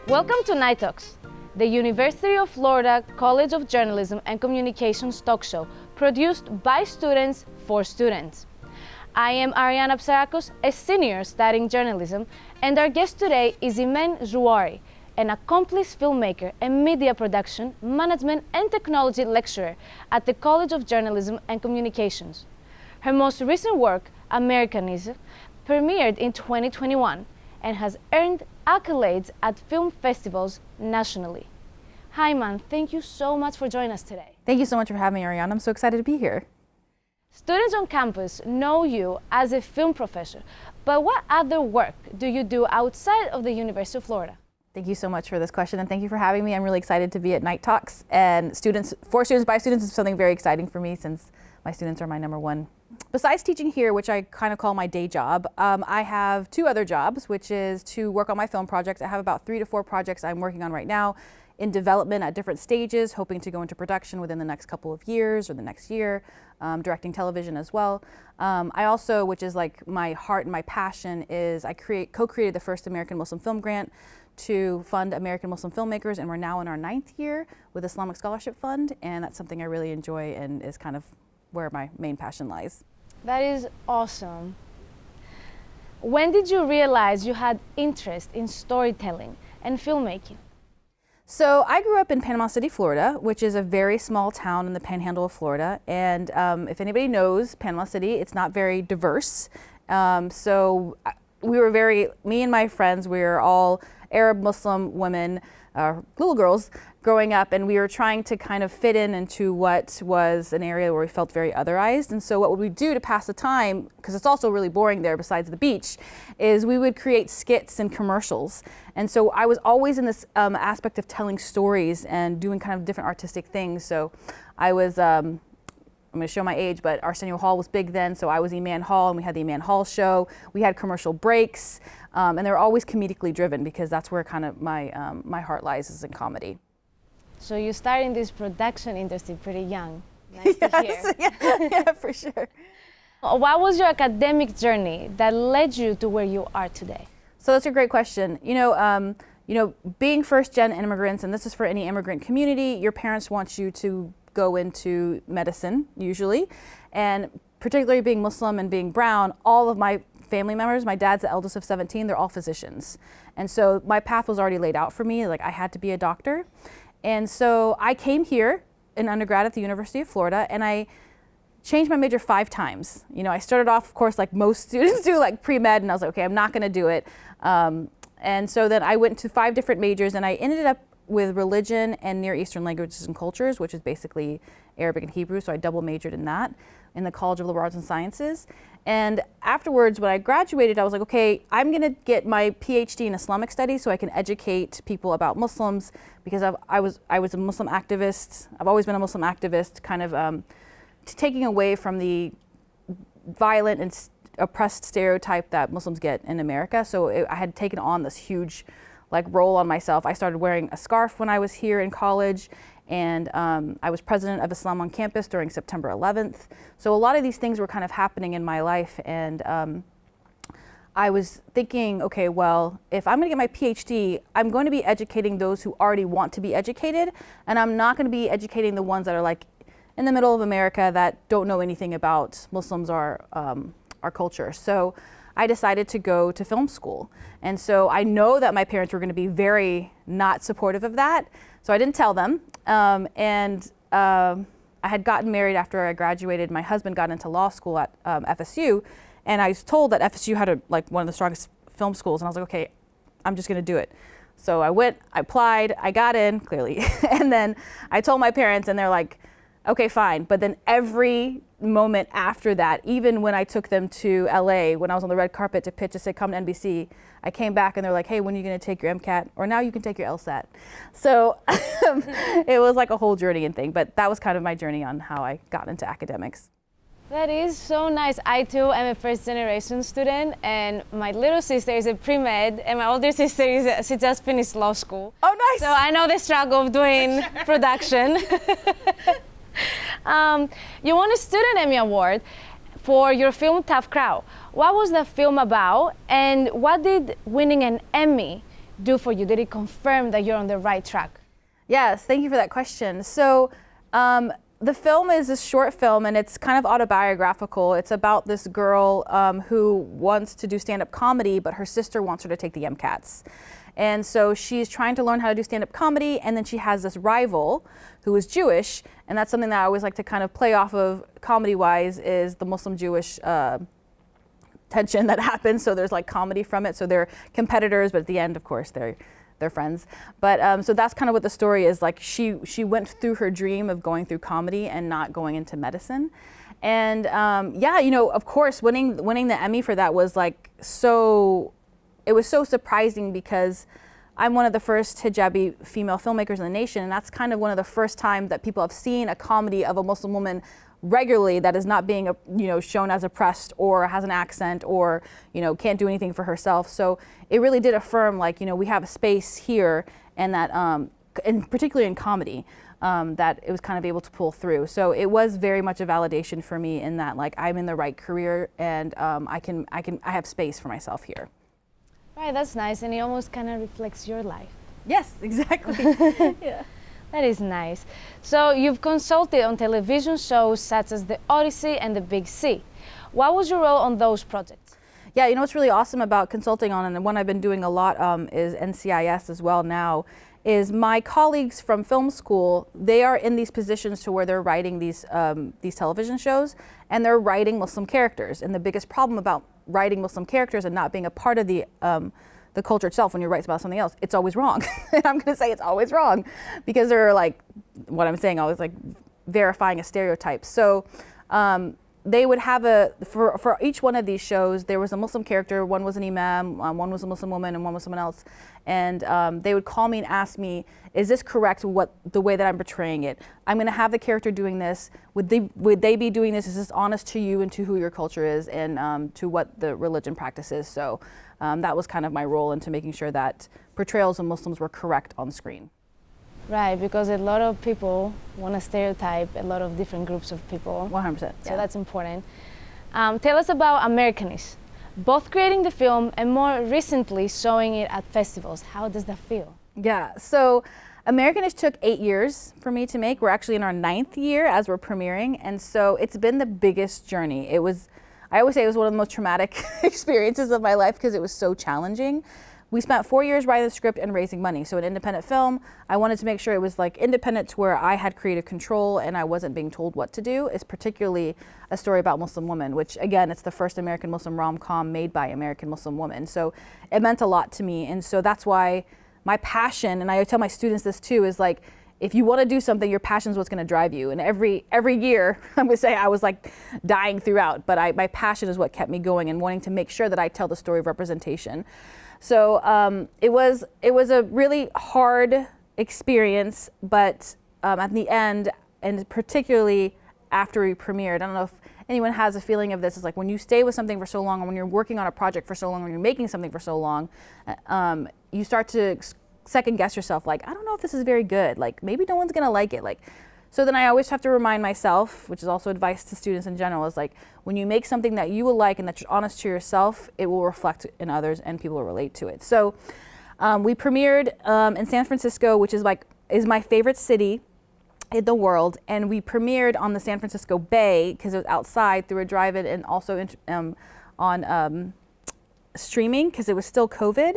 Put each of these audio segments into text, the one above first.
Welcome to Night Talks, the University of Florida College of Journalism and Communications talk show produced by students for students. I am Ariana Psarakos, a senior studying journalism, and our guest today is Imen Zouari, an accomplished filmmaker and media production, management and technology lecturer at the College of Journalism and Communications. Her most recent work, Americanism, premiered in 2021 and has earned accolades at film festivals nationally. Hi, Imen. Thank you so much for joining us today. Thank you so much for having me, Ariana. I'm so excited to be here. Students on campus know you as a film professor, but what other work do you do outside of the University of Florida? Thank you so much for this question, and thank you for having me. I'm really excited to be at Night Talks, and for students by students is something very exciting for me since my students are my number one. Besides teaching here, which I kind of call my day job, I have two other jobs, which is to work on my film projects. I have about 3 to 4 projects I'm working on right now in development at different stages, hoping to go into production within the next couple of years or the next year, directing television as well. I also, which is like my heart and my passion, is I co-created the first American Muslim Film Grant to fund American Muslim filmmakers, and we're now in our 9th year with Islamic Scholarship Fund, and that's something I really enjoy and is kind of where my main passion lies. That is awesome. When did you realize you had interest in storytelling and filmmaking? So I grew up in Panama City, Florida, which is a very small town in the panhandle of Florida. And if anybody knows Panama City, it's not very diverse. So me and my friends, we were all Arab Muslim women, little girls growing up, and we were trying to kind of fit into what was an area where we felt very otherized. And so what would we do to pass the time, because it's also really boring there besides the beach, is we would create skits and commercials. And so I was always in this aspect of telling stories and doing kind of different artistic things. So I was, I'm going to show my age, but Arsenio Hall was big then, so I was Iman Hall, and we had the Iman Hall show. We had commercial breaks, and they were always comedically driven because that's where kind of my heart lies, is in comedy. So you started in this production industry pretty young. Nice to hear. Yeah, for sure. What was your academic journey that led you to where you are today? So that's a great question. You know, being first-gen immigrants, and this is for any immigrant community, your parents want you to go into medicine, usually. And particularly being Muslim and being brown, all of my family members, my dad's the eldest of 17, they're all physicians. And so my path was already laid out for me, like I had to be a doctor. And so I came here in undergrad at the University of Florida, and I changed my major 5 times. You know, I started off, of course, like most students do, like pre-med, and I was like, okay, I'm not gonna do it. And so then I went to 5 different majors, and I ended up with religion and Near Eastern languages and cultures, which is basically Arabic and Hebrew, so I double majored in that in the College of Liberal Arts and Sciences. And afterwards, when I graduated, I was like, okay, I'm gonna get my PhD in Islamic studies so I can educate people about Muslims, because I was a Muslim activist. I've always been a Muslim activist, kind of taking away from the violent and oppressed stereotype that Muslims get in America. So I had taken on this huge role on myself. I started wearing a scarf when I was here in college, and I was president of Islam on campus during September 11th. So a lot of these things were kind of happening in my life, and I was thinking, okay, well, if I'm gonna get my PhD, I'm going to be educating those who already want to be educated, and I'm not gonna be educating the ones that are like in the middle of America that don't know anything about Muslims or our culture. So I decided to go to film school. And so I know that my parents were gonna be very not supportive of that, so I didn't tell them. I had gotten married after I graduated. My husband got into law school at FSU, and I was told that FSU had one of the strongest film schools, and I was like, okay, I'm just gonna do it. So I went, I applied, I got in, clearly, and then I told my parents, and they're like, okay, fine. But then every moment after that, even when I took them to LA, when I was on the red carpet to pitch a sitcom to NBC, I came back and they're like, hey, when are you going to take your MCAT? Or now you can take your LSAT. So it was like a whole journey and thing. But that was kind of my journey on how I got into academics. That is so nice. I too am a first generation student, and my little sister is a pre-med, and my older sister she just finished law school. Oh, nice. So I know the struggle of doing production. You won a Student Emmy Award for your film Tough Crowd. What was the film about, and what did winning an Emmy do for you? Did it confirm that you're on the right track? Yes, thank you for that question. So the film is a short film, and it's kind of autobiographical. It's about this girl who wants to do stand-up comedy, but her sister wants her to take the MCATs. And so she's trying to learn how to do stand-up comedy, and then she has this rival who is Jewish, and that's something that I always like to kind of play off of comedy-wise, is the Muslim-Jewish tension that happens. So there's like comedy from it. So they're competitors, but at the end, of course, they're friends. But so that's kind of what the story is. Like she went through her dream of going through comedy and not going into medicine. And yeah, you know, of course, winning the Emmy for that was like it was so surprising, because I'm one of the first hijabi female filmmakers in the nation, and that's kind of one of the first times that people have seen a comedy of a Muslim woman regularly that is not being, you know, shown as oppressed or has an accent or, you know, can't do anything for herself. So it really did affirm, like, you know, we have a space here, and that, and particularly in comedy, that it was kind of able to pull through. So it was very much a validation for me in that, like, I'm in the right career, and I have space for myself here. Right, that's nice, and it almost kind of reflects your life. Yes, exactly. Yeah. That is nice. So you've consulted on television shows such as The Odyssey and The Big C. What was your role on those projects? Yeah, you know what's really awesome about consulting on, and the one I've been doing a lot is NCIS as well now, is my colleagues from film school, they are in these positions to where they're writing these television shows, and they're writing Muslim characters. And the biggest problem about writing Muslim characters and not being a part of the culture itself, when you write about something else, it's always wrong. And I'm going to say it's always wrong, because they're like, what I'm saying, always like verifying a stereotype. So they would have for each one of these shows, there was a Muslim character. One was an imam, one was a Muslim woman, and one was someone else. And they would call me and ask me, is this correct, the way that I'm portraying it? I'm going to have the character doing this. Would they be doing this? Is this honest to you and to who your culture is, and to what the religion practices? So that was kind of my role into making sure that portrayals of Muslims were correct on screen. Right, because a lot of people want to stereotype a lot of different groups of people. 100%. So Yeah. that's important. Tell us about Americanish, both creating the film and more recently showing it at festivals. How does that feel? Yeah, so Americanish took 8 years for me to make. We're actually in our 9th year as we're premiering, and so it's been the biggest journey. I always say it was one of the most traumatic experiences of my life, because it was so challenging. We spent 4 years writing the script and raising money. So an independent film, I wanted to make sure it was like independent to where I had creative control and I wasn't being told what to do. It's particularly a story about Muslim women, which again, it's the first American Muslim rom-com made by American Muslim women. So it meant a lot to me. And so that's why my passion, and I tell my students this too, is like, if you want to do something, your passion is what's going to drive you. And every year, I'm going to say I was like dying throughout, but my passion is what kept me going and wanting to make sure that I tell the story of representation. So it was a really hard experience, but at the end, and particularly after we premiered, I don't know if anyone has a feeling of this, is like when you stay with something for so long, or when you're working on a project for so long, or you're making something for so long, you start to second guess yourself, like, I don't know if this is very good, like maybe no one's gonna like it. Like, so then I always have to remind myself, which is also advice to students in general, is like, when you make something that you will like and that you're honest to yourself, it will reflect in others and people will relate to it. So we premiered in San Francisco, which is my favorite city in the world, and we premiered on the San Francisco Bay because it was outside through a drive-in, and also on streaming because it was still COVID.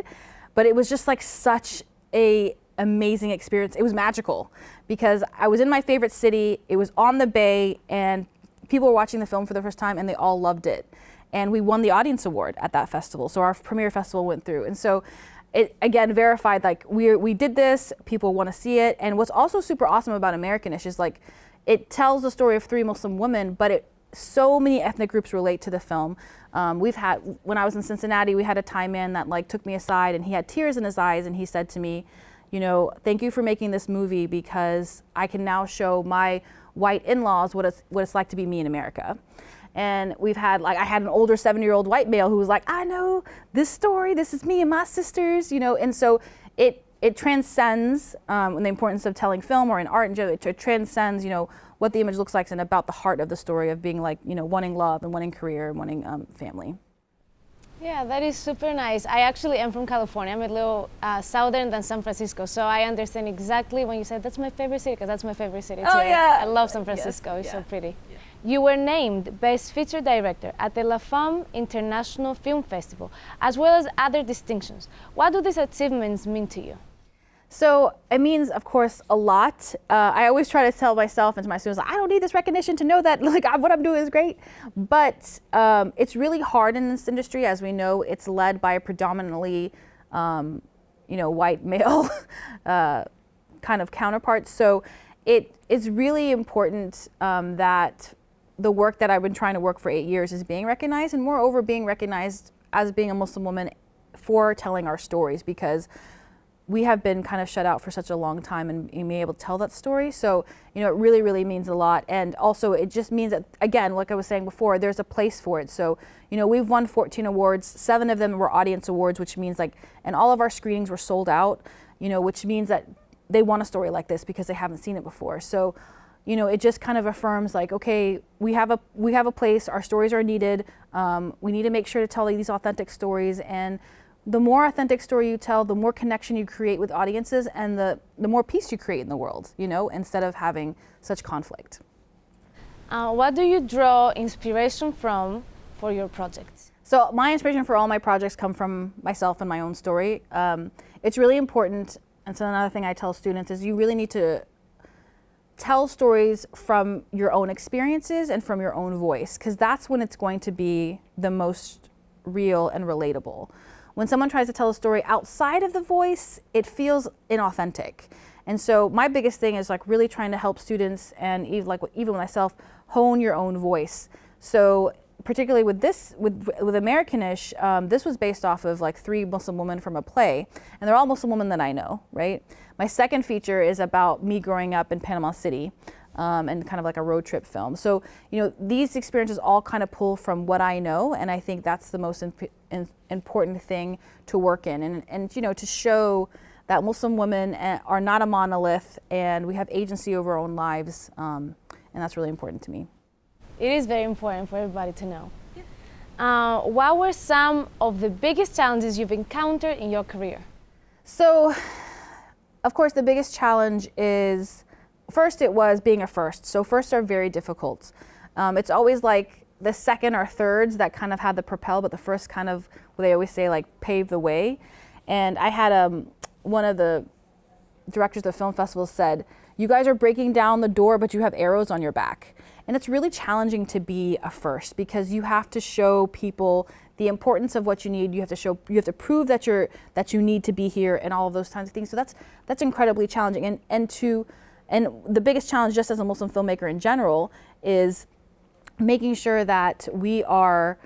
But it was just like such a amazing experience. It was magical because I was in my favorite city, it was on the bay, and people were watching the film for the first time and they all loved it. And we won the audience award at that festival. So our premiere festival went through. And so it again verified, like, we did this, people want to see it. And what's also super awesome about Americanish is like, it tells the story of three Muslim women, but so many ethnic groups relate to the film. When I was in Cincinnati, we had a Thai man that like took me aside and he had tears in his eyes and he said to me, you know, thank you for making this movie because I can now show my white in-laws what it's like to be me in America. And I had an older 70-year-old white male who was like, I know this story, this is me and my sisters, you know, and so it transcends the importance of telling film or in art in general. It transcends, you know, what the image looks like and about the heart of the story of being like, you know, wanting love and wanting career and wanting family. Yeah, that is super nice. I actually am from California. I'm a little southern than San Francisco, so I understand exactly when you said that's my favorite city, because that's my favorite city too. Oh yeah, I love San Francisco. Yes. It's so pretty. Yeah. You were named Best Feature Director at the La Femme International Film Festival, as well as other distinctions. What do these achievements mean to you? So it means, of course, a lot. I always try to tell myself and to my students, I don't need this recognition to know that like what I'm doing is great. But it's really hard in this industry. As we know, it's led by a predominantly, you know, white male kind of counterparts. So it is really important that the work that I've been trying to work for 8 years is being recognized, and moreover being recognized as being a Muslim woman for telling our stories, because we have been kind of shut out for such a long time and being able to tell that story. So, you know, it really, really means a lot. And also it just means that, again, like I was saying before, there's a place for it. So, you know, we've won 14 awards, 7 of them were audience awards, which means like, and all of our screenings were sold out, you know, which means that they want a story like this because they haven't seen it before. So, you know, it just kind of affirms like, okay, we have a place, our stories are needed. We need to make sure to tell these authentic stories, and the more authentic story you tell, the more connection you create with audiences, and the more peace you create in the world, you know, instead of having such conflict. What do you draw inspiration from for your projects? So my inspiration for all my projects come from myself and my own story. It's really important, and so another thing I tell students is you really need to tell stories from your own experiences and from your own voice, because that's when it's going to be the most real and relatable. When someone tries to tell a story outside of the voice, it feels inauthentic. And so my biggest thing is like really trying to help students, and even myself, hone your own voice. So particularly with this, with Americanish, this was based off of like 3 Muslim women from a play, and they're all Muslim women that I know, right? My second feature is about me growing up in Panama City, and kind of like a road trip film. So, you know, these experiences all kind of pull from what I know, and I think that's the most important thing to work in, and you know, to show that Muslim women are not a monolith, and we have agency over our own lives, and that's really important to me. It is very important for everybody to know. Yeah. What were some of the biggest challenges you've encountered in your career? So, of course, the biggest challenge is, first it was being a first. So firsts are very difficult. It's always like the second or thirds that kind of had the propel, but the first kind of, what they always say, like paved the way. And I had one of the directors of the film festival said, you guys are breaking down the door, but you have arrows on your back. And it's really challenging to be a first, because you have to show people the importance of what you need. You have to prove that you need to be here, and all of those kinds of things. So that's incredibly challenging. And the biggest challenge, just as a Muslim filmmaker in general, is making sure that we are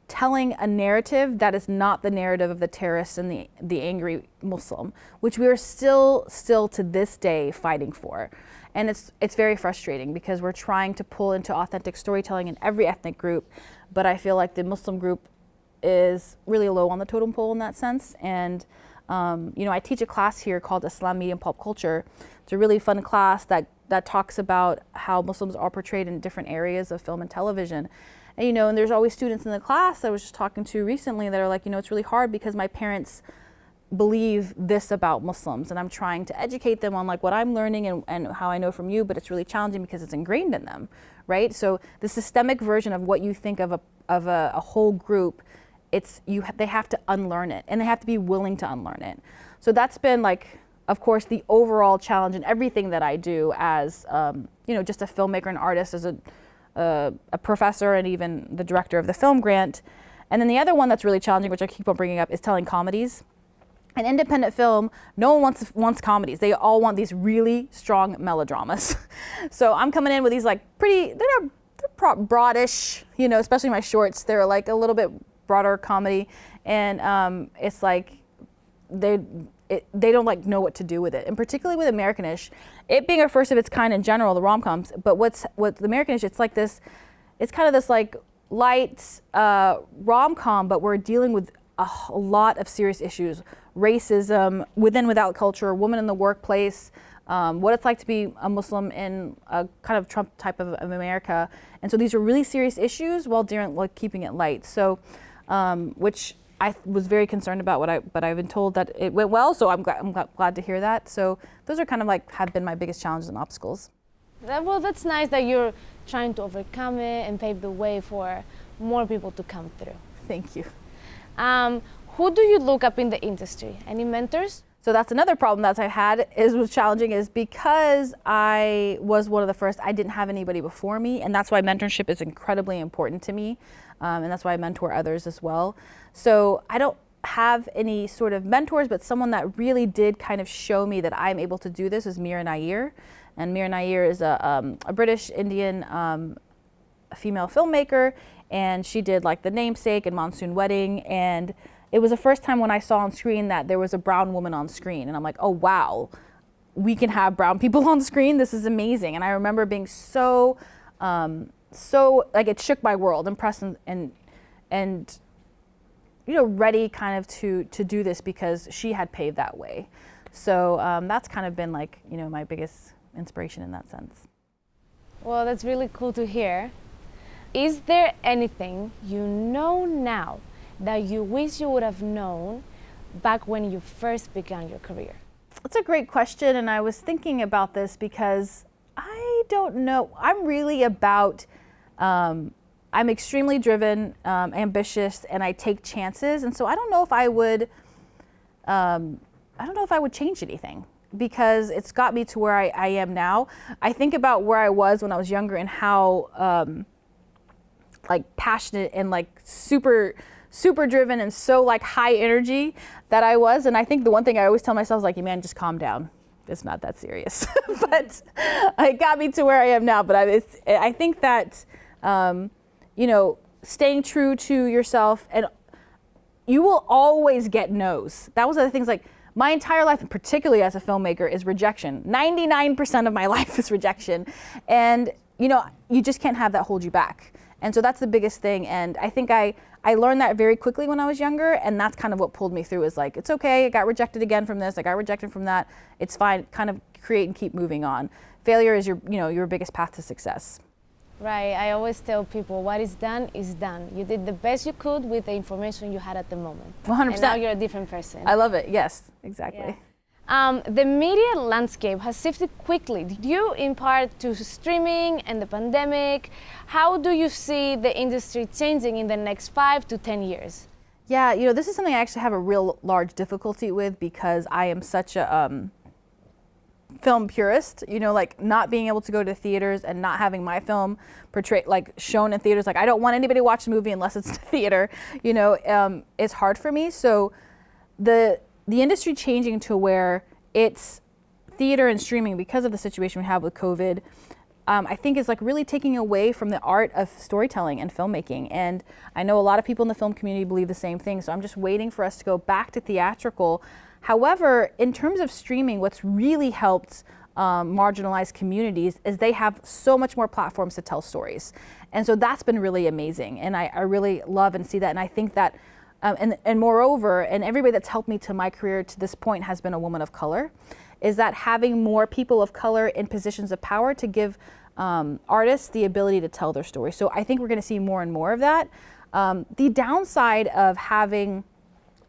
telling a narrative that is not the narrative of the terrorists and the angry Muslim, which we are still to this day fighting for. And it's very frustrating, because we're trying to pull into authentic storytelling in every ethnic group, but I feel like the Muslim group is really low on the totem pole in that sense. And you know, I teach a class here called Islam, Media, and Pop Culture. It's a really fun class that talks about how Muslims are portrayed in different areas of film and television. And, you know, and there's always students in the class I was just talking to recently that are like, you know, it's really hard because my parents believe this about Muslims, and I'm trying to educate them on like what I'm learning and how I know from you, but it's really challenging because it's ingrained in them, right? So the systemic version of what you think of a whole group, they have to unlearn it, and they have to be willing to unlearn it. So that's been like, of course, the overall challenge in everything that I do as you know, just a filmmaker and artist, as a professor, and even the director of the film grant. And then the other one that's really challenging, which I keep on bringing up, is telling comedies. an independent film, no one wants comedies. They all want these really strong melodramas. So I'm coming in with these like they're broadish, you know, especially my shorts. They're like a little bit broader comedy, and it's like they don't like know what to do with it. And particularly with Americanish, it being a first of its kind in general, the rom-coms. But what's Americanish? It's like this. It's kind of this like light rom-com, but we're dealing with a lot of serious issues: racism, within without culture, women in the workplace, what it's like to be a Muslim in a kind of Trump type of America. And so these are really serious issues while keeping it light. So, which I was very concerned about, but I've been told that it went well. So I'm glad to hear that. So those are kind of like have been my biggest challenges and obstacles. Well, that's nice that you're trying to overcome it and pave the way for more people to come through. Thank you. Who do you look up in the industry? Any mentors? So that's another problem that I had was challenging is because I was one of the first, I didn't have anybody before me, and that's why mentorship is incredibly important to me, and that's why I mentor others as well. So I don't have any sort of mentors, but someone that really did kind of show me that I'm able to do this is Mira Nair. And Mira Nair is a British Indian female filmmaker, and she did like The Namesake and Monsoon Wedding, and it was the first time when I saw on screen that there was a brown woman on screen, and I'm like, oh wow, we can have brown people on screen. This is amazing. And I remember being so like it shook my world, impressed and you know, ready kind of to do this because she had paved that way. So that's kind of been like, you know, my biggest inspiration in that sense. Well, that's really cool to hear. Is there anything you know now that you wish you would have known back when you first began your career? That's a great question, and I was thinking about this because I don't know. I'm really about, I'm extremely driven, ambitious, and I take chances, and so I don't know if I would change anything because it's got me to where I am now. I think about where I was when I was younger and how like passionate and like super driven and so like high energy that I was. And I think the one thing I always tell myself is like, man, just calm down. It's not that serious. But it got me to where I am now. But I think that, you know, staying true to yourself, and you will always get no's. That was one of the things, like my entire life, and particularly as a filmmaker, is rejection. 99% of my life is rejection. And, you know, you just can't have that hold you back. And so that's the biggest thing. And I think I learned that very quickly when I was younger, and that's kind of what pulled me through is like, it's okay, I got rejected again from this, I got rejected from that, it's fine, kind of create and keep moving on. Failure is your biggest path to success. Right, I always tell people what is done is done. You did the best you could with the information you had at the moment. 100%. And now you're a different person. I love it, yes, exactly. Yeah. The media landscape has shifted quickly due in part to streaming and the pandemic. How do you see the industry changing in the next 5 to 10 years? Yeah, you know, this is something I actually have a real large difficulty with because I am such a film purist, you know, like not being able to go to theaters and not having my film portrayed, like shown in theaters. Like I don't want anybody to watch the movie unless it's the theater, you know, it's hard for me. So the industry changing to where it's theater and streaming because of the situation we have with COVID, I think is like really taking away from the art of storytelling and filmmaking. And I know a lot of people in the film community believe the same thing. So I'm just waiting for us to go back to theatrical. However, in terms of streaming, what's really helped marginalized communities is they have so much more platforms to tell stories. And so that's been really amazing. And I really love and see that. And I think that and moreover, and everybody that's helped me to my career to this point has been a woman of color, is that having more people of color in positions of power to give artists the ability to tell their story. So I think we're going to see more and more of that. The downside of having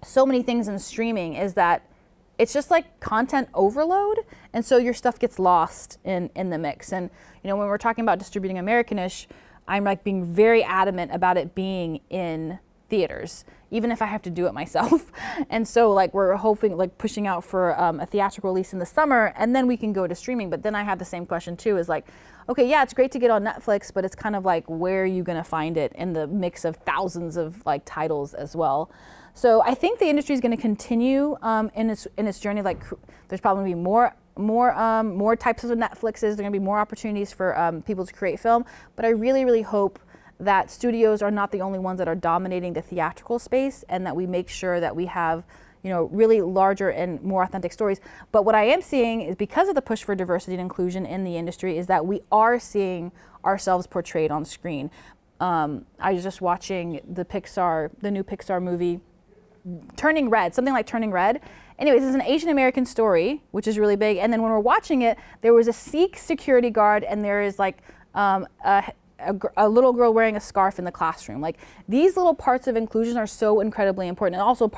so many things in streaming is that it's just like content overload, and so your stuff gets lost in the mix. And you know, when we're talking about distributing Americanish, I'm like being very adamant about it being in theaters, even if I have to do it myself. And so like we're hoping, like pushing out for a theatrical release in the summer, and then we can go to streaming. But then I have the same question too, is like, okay, yeah, it's great to get on Netflix, but it's kind of like, where are you gonna find it in the mix of thousands of like titles as well? So I think the industry is gonna continue in its journey. Like there's probably gonna be more types of Netflixes. There's gonna be more opportunities for people to create film. But I really, really hope that studios are not the only ones that are dominating the theatrical space, and that we make sure that we have, you know, really larger and more authentic stories. But what I am seeing is, because of the push for diversity and inclusion in the industry, is that we are seeing ourselves portrayed on screen. I was just watching the new Pixar movie, Turning Red, something like Turning Red. Anyways, it's an Asian American story, which is really big. And then when we're watching it, there was a Sikh security guard, and there is like a little girl wearing a scarf in the classroom. Like, these little parts of inclusion are so incredibly important, and also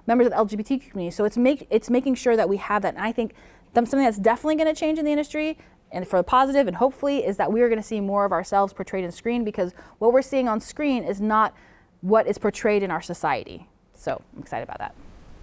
members of the LGBT community. So it's making sure that we have that. And I think something that's definitely going to change in the industry, and for the positive, and hopefully, is that we are going to see more of ourselves portrayed on screen, because what we're seeing on screen is not what is portrayed in our society. So I'm excited about that.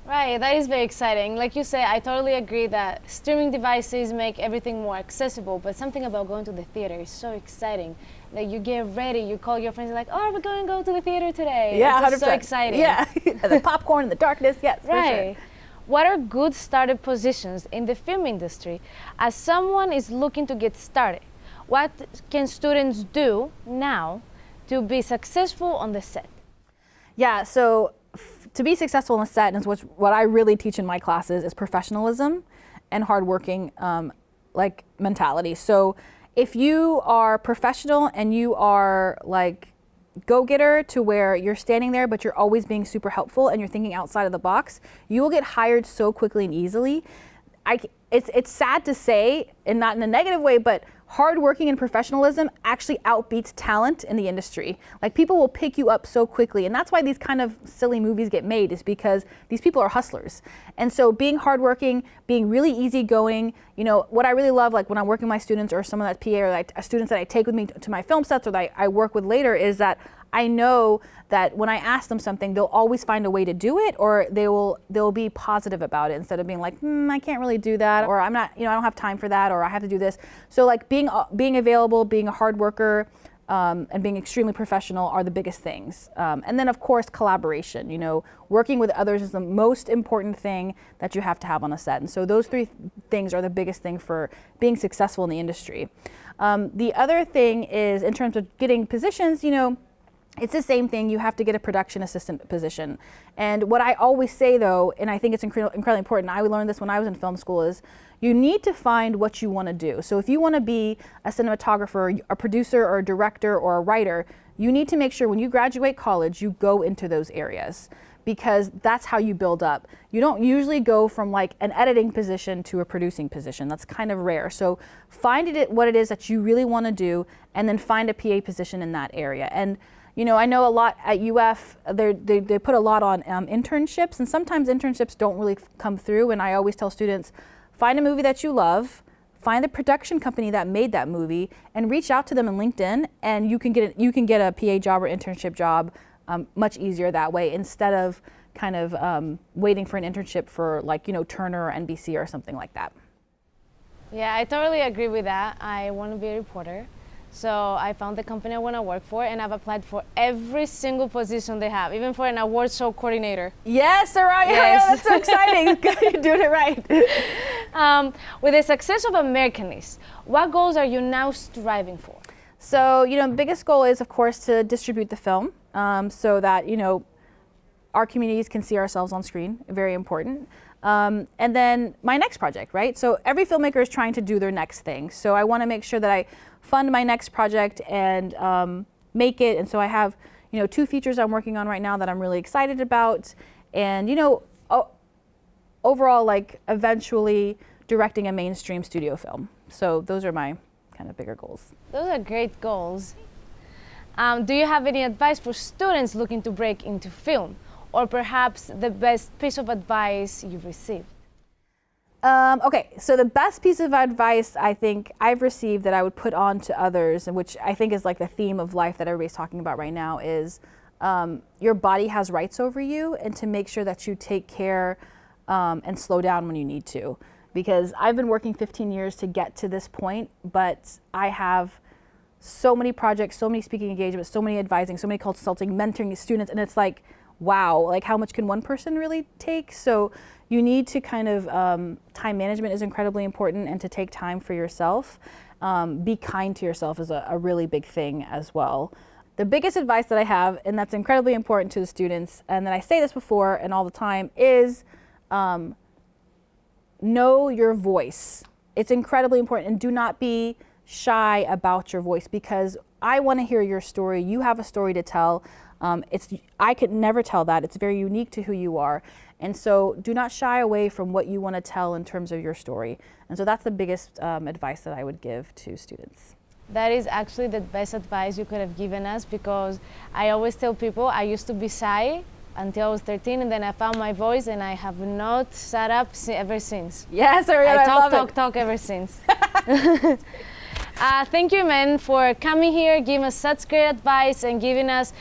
Right, that is very exciting. Like you say, I totally agree that streaming devices make everything more accessible, but something about going to the theater is so exciting. Like, you get ready, you call your friends, like, oh, we're going to go to the theater today. Yeah, it's just so exciting. Yeah, the popcorn in the darkness, yes, right. For sure. What are good startup positions in the film industry? As someone is looking to get started, what can students do now to be successful on the set? Yeah, so to be successful on the set, and what I really teach in my classes, is professionalism and hardworking like mentality. So if you are professional and you are like go-getter, to where you're standing there but you're always being super helpful and you're thinking outside of the box, you will get hired so quickly and easily. It's sad to say, and not in a negative way, but hardworking and professionalism actually outbeats talent in the industry. Like, people will pick you up so quickly, and that's why these kind of silly movies get made, is because these people are hustlers. And so being hardworking, being really easygoing, you know, what I really love, like when I'm working with my students, or someone that's PA, or like students that I take with me to my film sets, or that I work with later, is that I know that when I ask them something, they'll always find a way to do it, or they'll be positive about it, instead of being like, I can't really do that, or I'm not, you know, I don't have time for that, or I have to do this. So like being available, being a hard worker, and being extremely professional are the biggest things. And then of course, collaboration. You know, working with others is the most important thing that you have to have on a set. And so those three things are the biggest thing for being successful in the industry. The other thing is, in terms of getting positions, you know, it's the same thing. You have to get a production assistant position. And what I always say, though, and I think it's incredibly important, I learned this when I was in film school, is you need to find what you want to do. So if you want to be a cinematographer, a producer, or a director, or a writer, you need to make sure when you graduate college, you go into those areas, because that's how you build up. You don't usually go from like an editing position to a producing position. That's kind of rare. So find what it is that you really want to do, and then find a PA position in that area. And you know, I know a lot at UF, they put a lot on internships, and sometimes internships don't really come through. And I always tell students, find a movie that you love, find the production company that made that movie, and reach out to them in LinkedIn, and you can get a PA job or internship job much easier that way, instead of kind of waiting for an internship for, like, you know, Turner or NBC or something like that. Yeah, I totally agree with that. I want to be a reporter. So I found the company I want to work for, and I've applied for every single position they have, even for an award show coordinator. Yes, Soraya, yes. That's so exciting. You're doing it right. With the success of Americanist, what goals are you now striving for? So, you know, the biggest goal is, of course, to distribute the film, so that, you know, our communities can see ourselves on screen. Very important. And then my next project, right? So every filmmaker is trying to do their next thing. So I want to make sure that I fund my next project and make it. And so I have, you know, 2 features I'm working on right now that I'm really excited about. And, you know, overall, like, eventually directing a mainstream studio film. So those are my kind of bigger goals. Those are great goals. Do you have any advice for students looking to break into film? Or perhaps the best piece of advice you've received? Okay, so the best piece of advice I think I've received that I would put on to others, and which I think is like the theme of life that everybody's talking about right now, is your body has rights over you, and to make sure that you take care and slow down when you need to. Because I've been working 15 years to get to this point, but I have so many projects, so many speaking engagements, so many advising, so many consulting, mentoring students, and it's like, wow, like how much can one person really take? So you need to kind of, time management is incredibly important, and to take time for yourself. Be kind to yourself is a really big thing as well. The biggest advice that I have, and that's incredibly important to the students, and that I say this before and all the time, is know your voice. It's incredibly important, and do not be shy about your voice, because I want to hear your story. You have a story to tell. I could never tell that. It's very unique to who you are. And so do not shy away from what you want to tell in terms of your story. And so that's the biggest advice that I would give to students. That is actually the best advice you could have given us, because I always tell people I used to be shy until I was 13, and then I found my voice, and I have not shut up ever since. Yes, I talk ever since. Thank you, man, for coming here, giving us such great advice, and giving us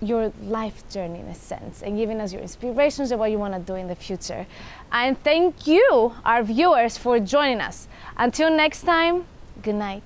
your life journey in a sense, and giving us your inspirations of what you want to do in the future. And thank you, our viewers, for joining us. Until next time, good night.